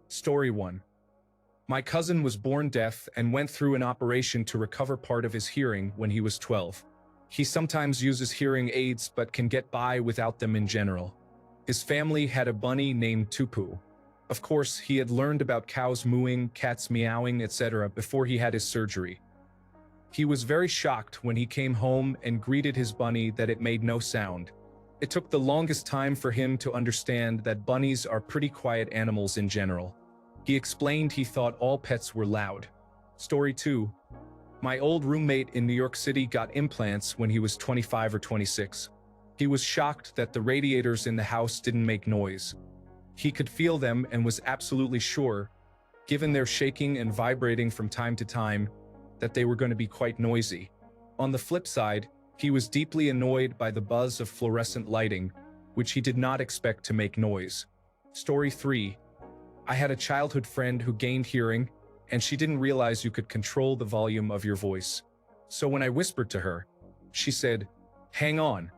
Story 1. My cousin was born deaf and went through an operation to recover part of his hearing when he was 12. He sometimes uses hearing aids but can get by without them in general. His family had a bunny named Tupu. Of course, he had learned about cows mooing, cats meowing, etc. before he had his surgery. He was very shocked when he came home and greeted his bunny that it made no sound. It took the longest time for him to understand that bunnies are pretty quiet animals in general. He explained he thought all pets were loud. Story 2. My old roommate in New York City got implants when he was 25 or 26. He was shocked that the radiators in the house didn't make noise. He could feel them and was absolutely sure, given their shaking and vibrating from time to time, that they were going to be quite noisy. On the flip side, he was deeply annoyed by the buzz of fluorescent lighting, which he did not expect to make noise. Story 3. I had a childhood friend who gained hearing, and she didn't realize you could control the volume of your voice. So when I whispered to her, she said, "Hang on.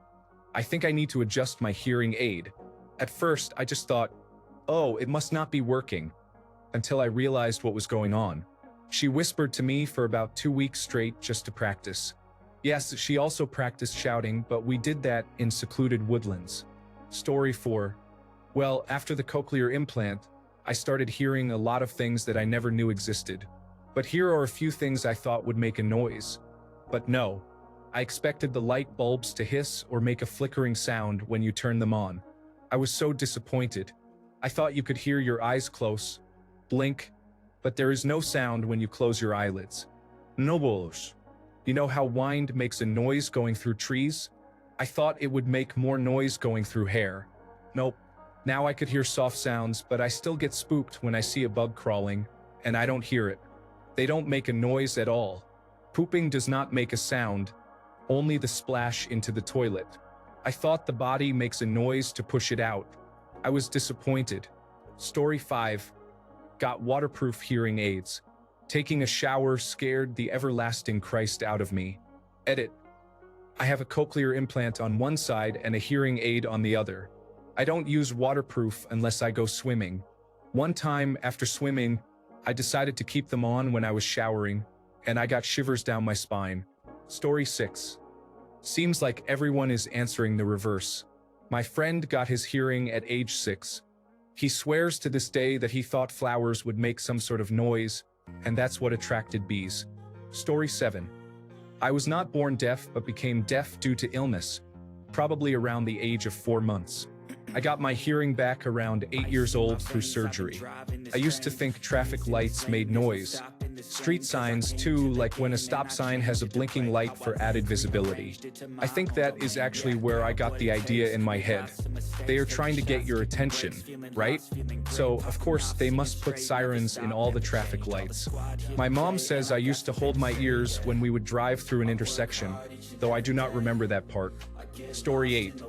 I think I need to adjust my hearing aid." At first, I just thought, oh, it must not be working, until I realized what was going on. She whispered to me for about 2 weeks straight just to practice. Yes, she also practiced shouting, but we did that in secluded woodlands. Story 4. Well, after the cochlear implant, I started hearing a lot of things that I never knew existed. But here are a few things I thought would make a noise. But no, I expected the light bulbs to hiss or make a flickering sound when you turn them on. I was so disappointed. I thought you could hear your eyes close, blink, but there is no sound when you close your eyelids. Nobles. You know how wind makes a noise going through trees? I thought it would make more noise going through hair. Nope. Now I could hear soft sounds, but I still get spooked when I see a bug crawling, and I don't hear it. They don't make a noise at all. Pooping does not make a sound, only the splash into the toilet. I thought the body makes a noise to push it out. I was disappointed. Story 5. Got waterproof hearing aids. Taking a shower scared the everlasting Christ out of me. Edit. I have a cochlear implant on one side and a hearing aid on the other. I don't use waterproof unless I go swimming. One time after swimming, I decided to keep them on when I was showering, and I got shivers down my spine. Story 6. Seems like everyone is answering the reverse. My friend got his hearing at age 6. He swears to this day that he thought flowers would make some sort of noise, and that's what attracted bees. Story 7. I was not born deaf but became deaf due to illness, probably around the age of 4 months. I got my hearing back around 8 years old through surgery. I used to think traffic lights made noise. Street signs too, like when a stop sign has a blinking light for added visibility. I think that is actually where I got the idea in my head. They are trying to get your attention, right? So, of course, they must put sirens in all the traffic lights. My mom says I used to hold my ears when we would drive through an intersection, though I do not remember that part. Story 8.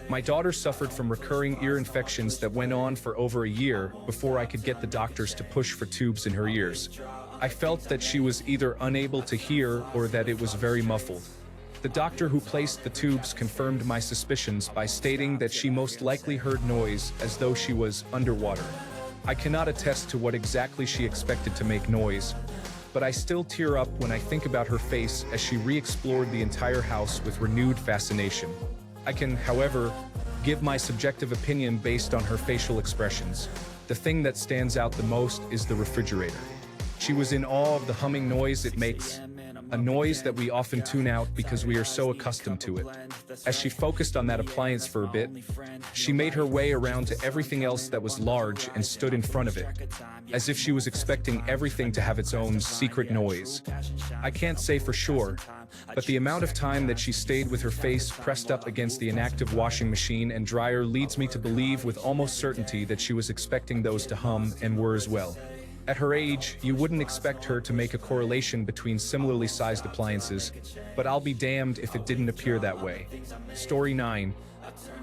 My daughter suffered from recurring ear infections that went on for over a year before I could get the doctors to push for tubes in her ears. I felt that she was either unable to hear or that it was very muffled. The doctor who placed the tubes confirmed my suspicions by stating that she most likely heard noise as though she was underwater. I cannot attest to what exactly she expected to make noise, but I still tear up when I think about her face as she re-explored the entire house with renewed fascination. I can, however, give my subjective opinion based on her facial expressions. The thing that stands out the most is the refrigerator. She was in awe of the humming noise it makes, a noise that we often tune out because we are so accustomed to it. As she focused on that appliance for a bit, she made her way around to everything else that was large and stood in front of it, as if she was expecting everything to have its own secret noise. I can't say for sure, but the amount of time that she stayed with her face pressed up against the inactive washing machine and dryer leads me to believe with almost certainty that she was expecting those to hum and were as well. At her age, you wouldn't expect her to make a correlation between similarly sized appliances, but I'll be damned if it didn't appear that way. Story 9.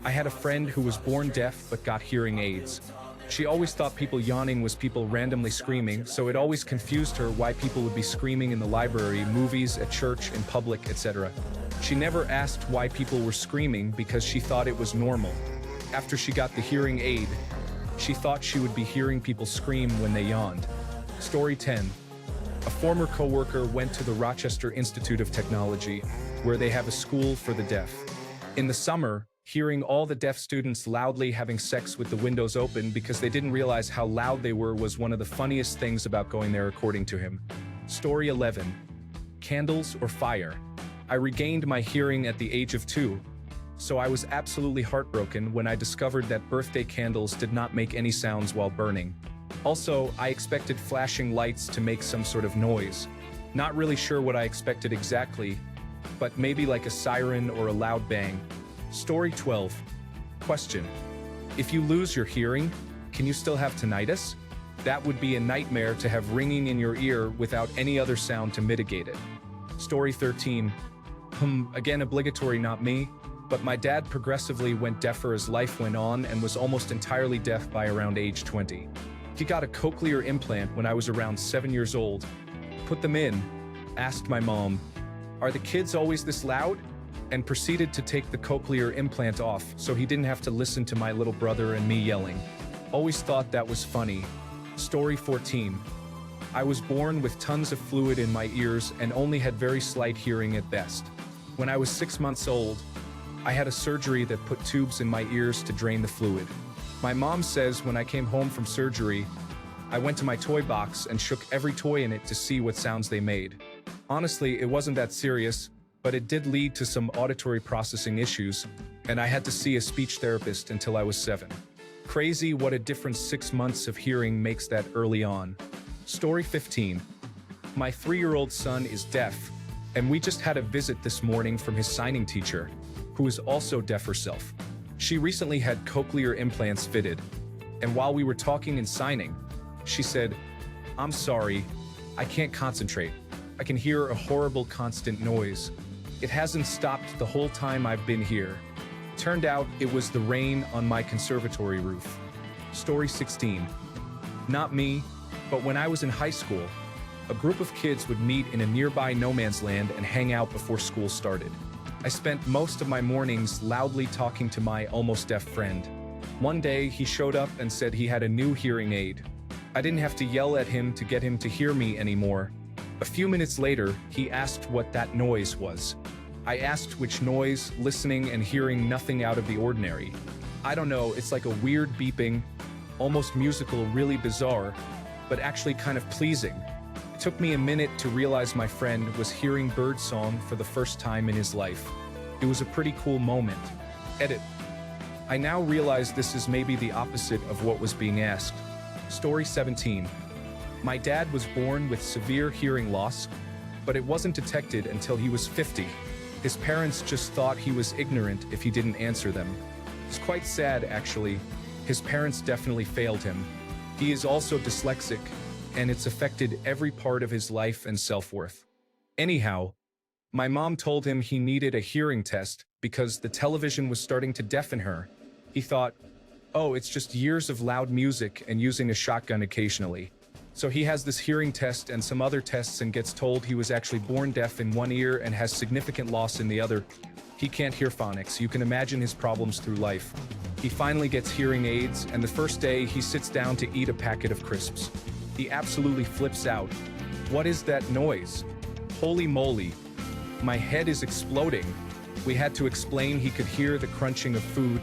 I had a friend who was born deaf but got hearing aids. She always thought people yawning was people randomly screaming, so it always confused her why people would be screaming in the library, movies, at church, in public, etc. She never asked why people were screaming because she thought it was normal. After she got the hearing aid, She thought she would be hearing people scream when they yawned. Story 10. A former coworker went to the Rochester Institute of Technology, where they have a school for the deaf. In the summer, hearing all the deaf students loudly having sex with the windows open because they didn't realize how loud they were was one of the funniest things about going there, according to him. Story 11. Candles or fire? I regained my hearing at the age of 2, so I was absolutely heartbroken when I discovered that birthday candles did not make any sounds while burning. Also, I expected flashing lights to make some sort of noise. Not really sure what I expected exactly, but maybe like a siren or a loud bang. Story 12. Question. If you lose your hearing, can you still have tinnitus? That would be a nightmare to have ringing in your ear without any other sound to mitigate it. Story 13. Again obligatory, not me, but my dad progressively went deafer as life went on and was almost entirely deaf by around age 20. He got a cochlear implant when I was around 7 years old. Put them in, asked my mom, "Are the kids always this loud?" and proceeded to take the cochlear implant off so he didn't have to listen to my little brother and me yelling. Always thought that was funny. Story 14. I was born with tons of fluid in my ears and only had very slight hearing at best. When I was 6 months old, I had a surgery that put tubes in my ears to drain the fluid. My mom says when I came home from surgery, I went to my toy box and shook every toy in it to see what sounds they made. Honestly, it wasn't that serious, but it did lead to some auditory processing issues, and I had to see a speech therapist until I was 7. Crazy what a difference 6 months of hearing makes that early on. Story 15. My 3-year-old son is deaf, and we just had a visit this morning from his signing teacher, who is also deaf herself. She recently had cochlear implants fitted, and while we were talking and signing, she said, "I'm sorry, I can't concentrate. I can hear a horrible constant noise. It hasn't stopped the whole time I've been here." Turned out it was the rain on my conservatory roof. Story 16. Not me, but when I was in high school, a group of kids would meet in a nearby no man's land and hang out before school started. I spent most of my mornings loudly talking to my almost deaf friend. One day, he showed up and said he had a new hearing aid. I didn't have to yell at him to get him to hear me anymore. A few minutes later, he asked what that noise was. I asked which noise, listening and hearing nothing out of the ordinary. I don't know, it's like a weird beeping, almost musical, really bizarre, but actually kind of pleasing. It took me a minute to realize my friend was hearing birdsong for the first time in his life. It was a pretty cool moment. Edit. I now realize this is maybe the opposite of what was being asked. Story 17. My dad was born with severe hearing loss, but it wasn't detected until he was 50. His parents just thought he was ignorant if he didn't answer them. It's quite sad, actually. His parents definitely failed him. He is also dyslexic, and it's affected every part of his life and self-worth. Anyhow, my mom told him he needed a hearing test because the television was starting to deafen her. He thought, oh, it's just years of loud music and using a shotgun occasionally. So he has this hearing test and some other tests and gets told he was actually born deaf in one ear and has significant loss in the other. He can't hear phonics. You can imagine his problems through life. He finally gets hearing aids, and the first day he sits down to eat a packet of crisps. He absolutely flips out. What is that noise? Holy moly. My head is exploding. We had to explain he could hear the crunching of food,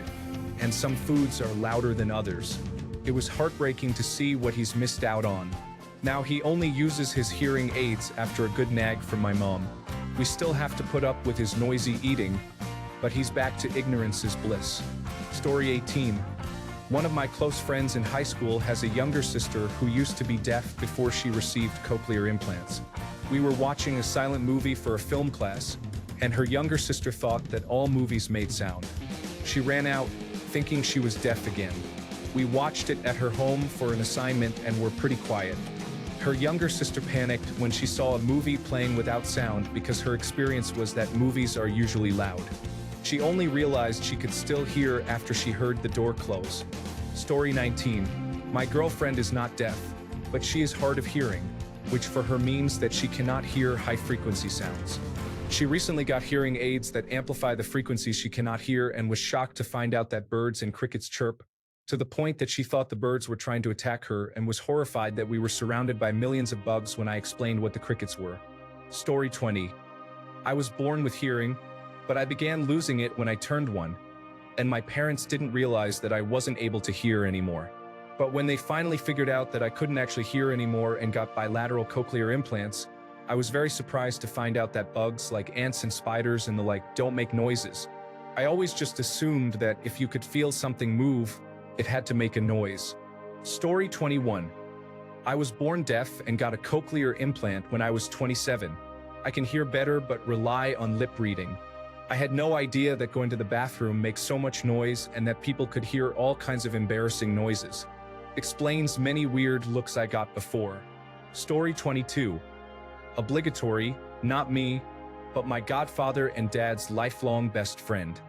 and some foods are louder than others. It was heartbreaking to see what he's missed out on. Now he only uses his hearing aids after a good nag from my mom. We still have to put up with his noisy eating, but he's back to ignorance is bliss. Story 18. One of my close friends in high school has a younger sister who used to be deaf before she received cochlear implants. We were watching a silent movie for a film class, and her younger sister thought that all movies made sound. She ran out, thinking she was deaf again. We watched it at her home for an assignment and were pretty quiet. Her younger sister panicked when she saw a movie playing without sound because her experience was that movies are usually loud. She only realized she could still hear after she heard the door close. Story 19. My girlfriend is not deaf, but she is hard of hearing, which for her means that she cannot hear high-frequency sounds. She recently got hearing aids that amplify the frequencies she cannot hear and was shocked to find out that birds and crickets chirp, to the point that she thought the birds were trying to attack her and was horrified that we were surrounded by millions of bugs when I explained what the crickets were. Story 20. I was born with hearing, but I began losing it when I turned 1, and my parents didn't realize that I wasn't able to hear anymore. But when they finally figured out that I couldn't actually hear anymore and got bilateral cochlear implants, I was very surprised to find out that bugs like ants and spiders and the like don't make noises. I always just assumed that if you could feel something move, it had to make a noise. Story 21. I was born deaf and got a cochlear implant when I was 27. I can hear better but rely on lip reading. I had no idea that going to the bathroom makes so much noise and that people could hear all kinds of embarrassing noises. Explains many weird looks I got before. Story 22. Obligatory, not me, but my godfather and dad's lifelong best friend.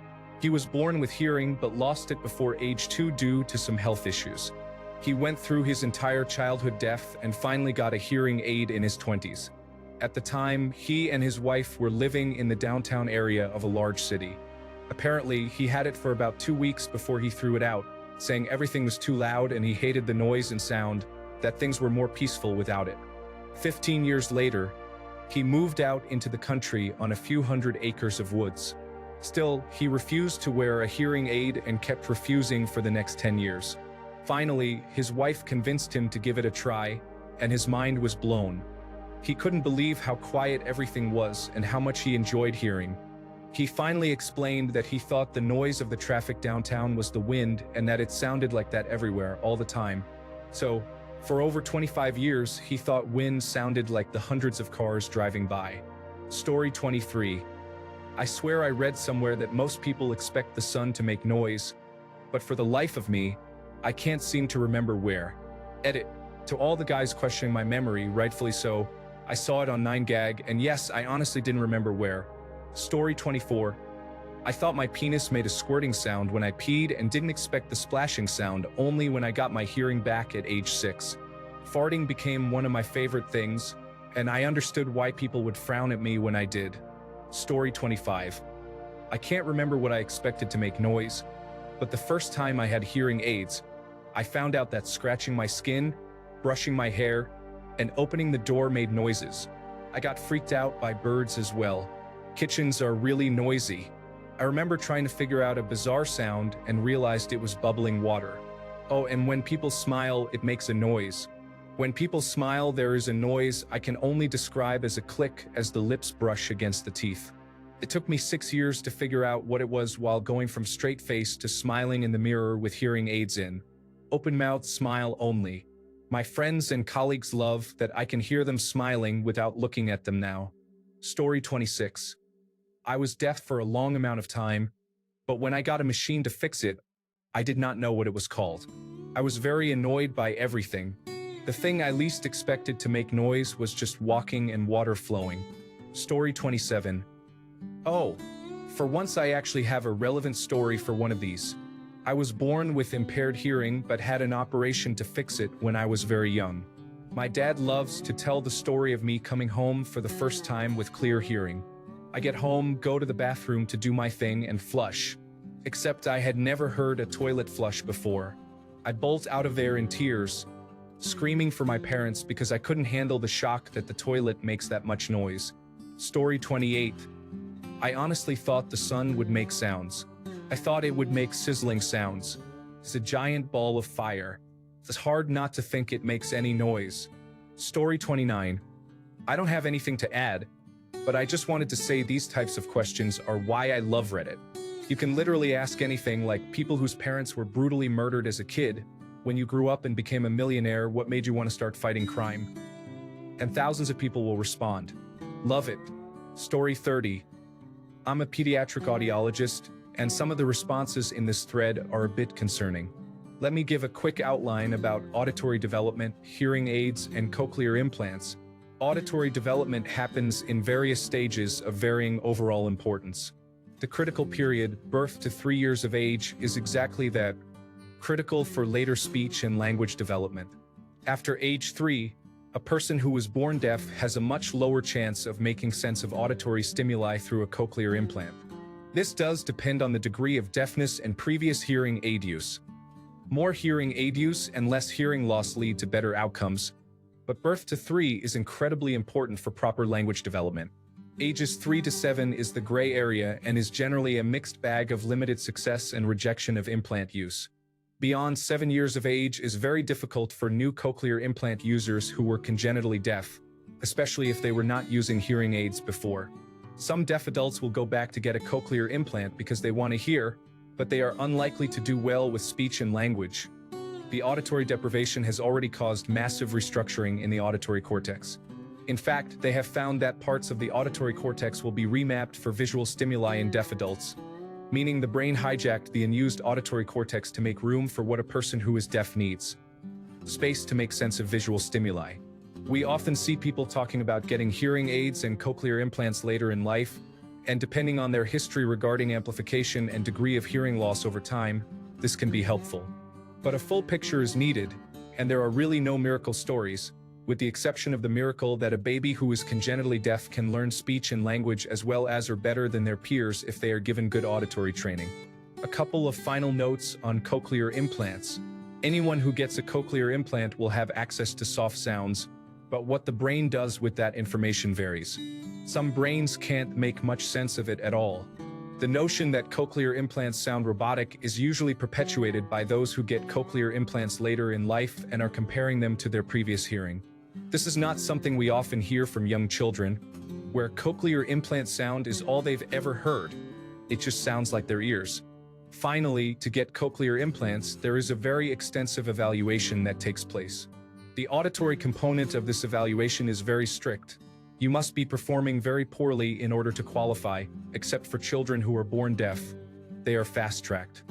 He was born with hearing but lost it before age 2 due to some health issues. He went through his entire childhood deaf and finally got a hearing aid in his 20s. At the time, he and his wife were living in the downtown area of a large city. Apparently, he had it for about 2 weeks before he threw it out, saying everything was too loud and he hated the noise and sound, that things were more peaceful without it. 15 years later, he moved out into the country on a few hundred acres of woods. Still, he refused to wear a hearing aid and kept refusing for the next 10 years. Finally, his wife convinced him to give it a try, and his mind was blown. He couldn't believe how quiet everything was and how much he enjoyed hearing. He finally explained that he thought the noise of the traffic downtown was the wind and that it sounded like that everywhere, all the time. So, for over 25 years, he thought wind sounded like the hundreds of cars driving by. Story 23. I swear I read somewhere that most people expect the sun to make noise, but for the life of me, I can't seem to remember where. Edit. To all the guys questioning my memory, rightfully so, I saw it on 9gag, and yes, I honestly didn't remember where. Story 24. I thought my penis made a squirting sound when I peed and didn't expect the splashing sound only when I got my hearing back at age 6. Farting became one of my favorite things, and I understood why people would frown at me when I did. Story 25. I can't remember what I expected to make noise, but the first time I had hearing aids, I found out that scratching my skin, brushing my hair, and opening the door made noises. I got freaked out by birds as well. Kitchens are really noisy. I remember trying to figure out a bizarre sound and realized it was bubbling water. Oh, and when people smile, it makes a noise. When people smile, there is a noise I can only describe as a click as the lips brush against the teeth. It took me 6 years to figure out what it was while going from straight face to smiling in the mirror with hearing aids in. Open mouth smile only. My friends and colleagues love that I can hear them smiling without looking at them now. Story 26. I was deaf for a long amount of time, but when I got a machine to fix it, I did not know what it was called. I was very annoyed by everything. The thing I least expected to make noise was just walking and water flowing. Story 27. Oh, for once I actually have a relevant story for one of these. I was born with impaired hearing but had an operation to fix it when I was very young. My dad loves to tell the story of me coming home for the first time with clear hearing. I get home, go to the bathroom to do my thing and flush. Except I had never heard a toilet flush before. I bolt out of there in tears, screaming for my parents because I couldn't handle the shock that the toilet makes that much noise. Story 28. I honestly thought the sun would make sounds. I thought it would make sizzling sounds. It's a giant ball of fire. It's hard not to think it makes any noise. Story 29. I don't have anything to add, but I just wanted to say these types of questions are why I love Reddit. You can literally ask anything, like people whose parents were brutally murdered as a kid. When you grew up and became a millionaire, what made you want to start fighting crime? And thousands of people will respond. Love it. Story 30. I'm a pediatric audiologist, and some of the responses in this thread are a bit concerning. Let me give a quick outline about auditory development, hearing aids, and cochlear implants. Auditory development happens in various stages of varying overall importance. The critical period, birth to 3 years of age, is exactly that, critical for later speech and language development. After age 3, a person who was born deaf has a much lower chance of making sense of auditory stimuli through a cochlear implant. This does depend on the degree of deafness and previous hearing aid use. More hearing aid use and less hearing loss lead to better outcomes, but birth to 3 is incredibly important for proper language development. Ages 3 to 7 is the gray area and is generally a mixed bag of limited success and rejection of implant use. Beyond 7 years of age is very difficult for new cochlear implant users who were congenitally deaf, especially if they were not using hearing aids before. Some deaf adults will go back to get a cochlear implant because they want to hear, but they are unlikely to do well with speech and language. The auditory deprivation has already caused massive restructuring in the auditory cortex. In fact, they have found that parts of the auditory cortex will be remapped for visual stimuli in deaf adults, meaning the brain hijacked the unused auditory cortex to make room for what a person who is deaf needs: space to make sense of visual stimuli. We often see people talking about getting hearing aids and cochlear implants later in life, and depending on their history regarding amplification and degree of hearing loss over time, this can be helpful. But a full picture is needed, and there are really no miracle stories, with the exception of the miracle that a baby who is congenitally deaf can learn speech and language as well as or better than their peers if they are given good auditory training. A couple of final notes on cochlear implants. Anyone who gets a cochlear implant will have access to soft sounds, but what the brain does with that information varies. Some brains can't make much sense of it at all. The notion that cochlear implants sound robotic is usually perpetuated by those who get cochlear implants later in life and are comparing them to their previous hearing. This is not something we often hear from young children, where cochlear implant sound is all they've ever heard. It just sounds like their ears. Finally, to get cochlear implants, there is a very extensive evaluation that takes place. The auditory component of this evaluation is very strict. You must be performing very poorly in order to qualify, except for children who are born deaf. They are fast-tracked.